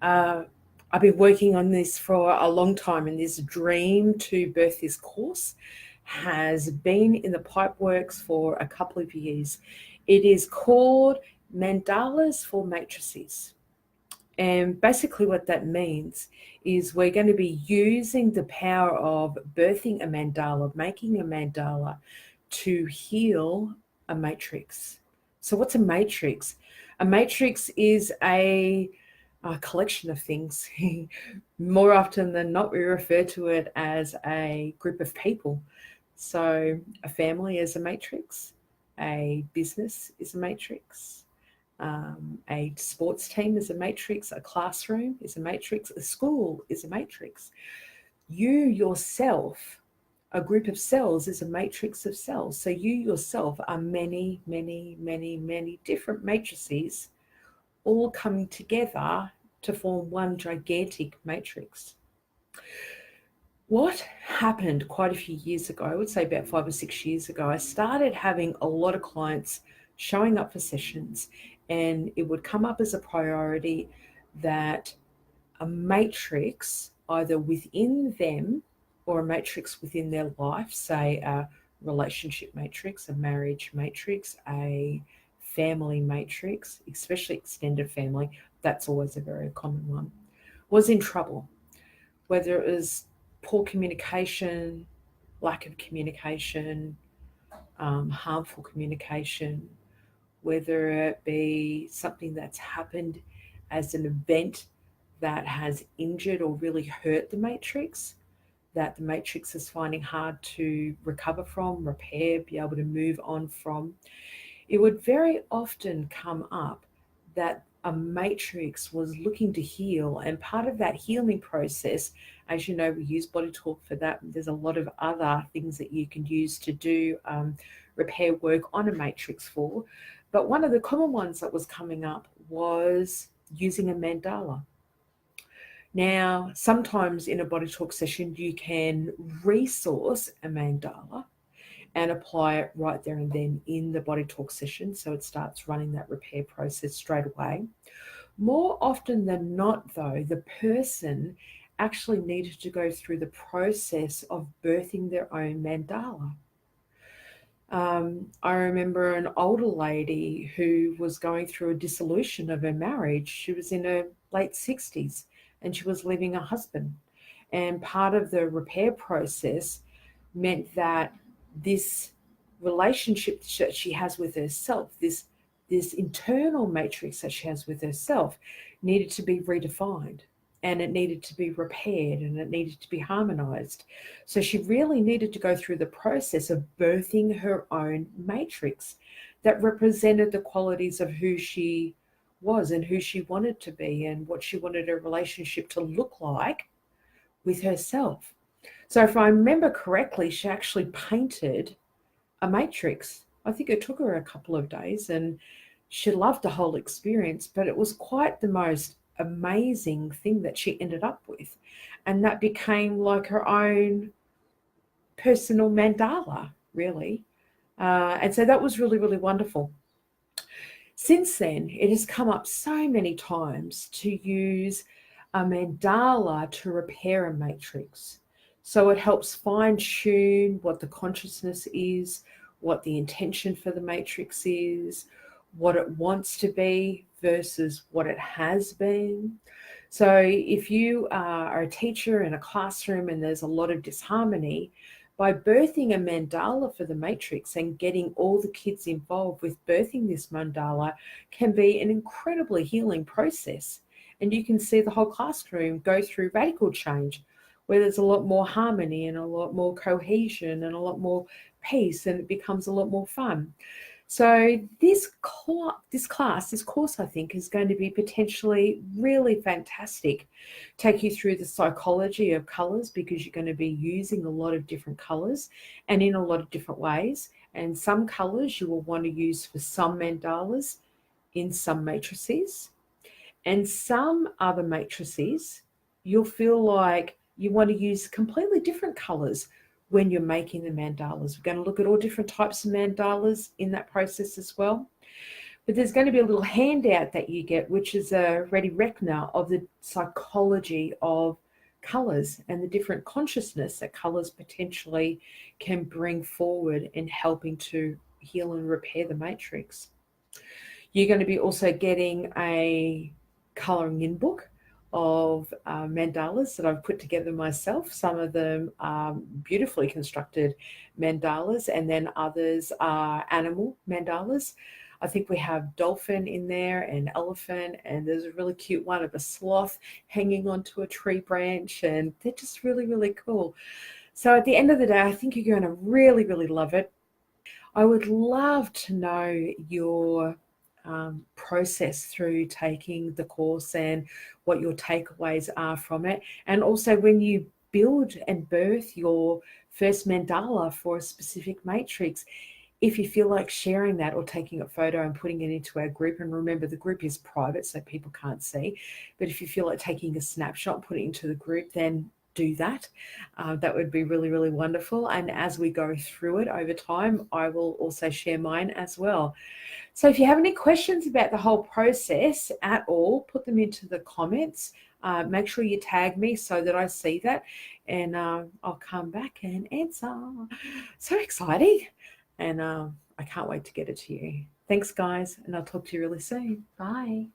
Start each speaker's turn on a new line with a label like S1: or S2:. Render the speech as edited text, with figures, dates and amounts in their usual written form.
S1: I've been working on this for a long time, and this dream to birth this course has been in the pipeworks for a couple of years. It is called Mandalas for Matrices. And basically, what that means is we're going to be using the power of birthing a mandala, making a mandala to heal a matrix. So, what's a matrix? A matrix is a collection of things. More often than not, we refer to it as a group of people. So, a family is a matrix, a business is a matrix, a sports team is a matrix, a classroom is a matrix, a school is a matrix. You yourself, a group of cells, is a matrix of cells. So you yourself are many, many, many, many different matrices all coming together to form one gigantic matrix. What happened quite a few years ago, I would say about 5 or 6 years ago, I started having a lot of clients showing up for sessions, and it would come up as a priority that a matrix, either within them or a matrix within their life, say a relationship matrix, a marriage matrix, a family matrix, especially extended family, that's always a very common one, was in trouble. Whether it was poor communication, lack of communication, harmful communication, whether it be something that's happened as an event that has injured or really hurt the matrix, that the matrix is finding hard to recover from, repair, be able to move on from. It would very often come up that a matrix was looking to heal, and part of that healing process, as you know, we use Bodytalk for that. There's a lot of other things that you can use to do repair work on a matrix for. But one of the common ones that was coming up was using a mandala. Now, sometimes in a Bodytalk session, you can resource a mandala and apply it right there and then in the Bodytalk session, so it starts running that repair process straight away. More often than not, though, the person actually needed to go through the process of birthing their own mandala. I remember an older lady who was going through a dissolution of her marriage. She was in her late 60s and she was leaving her husband. And part of the repair process meant that this relationship that she has with herself, this internal matrix that she has with herself, needed to be redefined, and it needed to be repaired, and it needed to be harmonized. So she really needed to go through the process of birthing her own matrix that represented the qualities of who she was and who she wanted to be and what she wanted her relationship to look like with herself. So if I remember correctly, she actually painted a matrix. I think it took her a couple of days, and she loved the whole experience, but it was quite the most amazing thing that she ended up with. And that became like her own personal mandala, really. And so that was really, really wonderful. Since then, it has come up so many times to use a mandala to repair a matrix. So it helps fine tune what the consciousness is, what the intention for the matrix is, what it wants to be versus what it has been. So if you are a teacher in a classroom and there's a lot of disharmony, by birthing a mandala for the matrix and getting all the kids involved with birthing this mandala can be an incredibly healing process. And you can see the whole classroom go through radical change, where there's a lot more harmony and a lot more cohesion and a lot more peace, and it becomes a lot more fun. So this course, I think, is going to be potentially really fantastic. Take you through the psychology of colours, because you're going to be using a lot of different colours and in a lot of different ways. And some colours you will want to use for some mandalas in some matrices, and some other matrices you'll feel like you want to use completely different colours when you're making the mandalas. We're going to look at all different types of mandalas in that process as well. But there's going to be a little handout that you get, which is a ready reckoner of the psychology of colours and the different consciousness that colours potentially can bring forward in helping to heal and repair the matrix. You're going to be also getting a colouring in book of mandalas that I've put together myself. Some of them are beautifully constructed mandalas, and then others are animal mandalas. I think we have dolphin in there and elephant, and there's a really cute one of a sloth hanging onto a tree branch, and they're just really, really cool. So at the end of the day, I think you're going to really, really love it. I would love to know your process through taking the course and what your takeaways are from it. And also, when you build and birth your first mandala for a specific matrix, if you feel like sharing that or taking a photo and putting it into our group, and remember the group is private so people can't see, but if you feel like taking a snapshot, put it into the group, then do that. That would be really, really wonderful. And as we go through it over time, I will also share mine as well. So if you have any questions about the whole process at all, put them into the comments. Make sure you tag me so that I see that, and I'll come back and answer. So exciting. And I can't wait to get it to you. Thanks, guys, and I'll talk to you really soon. Bye.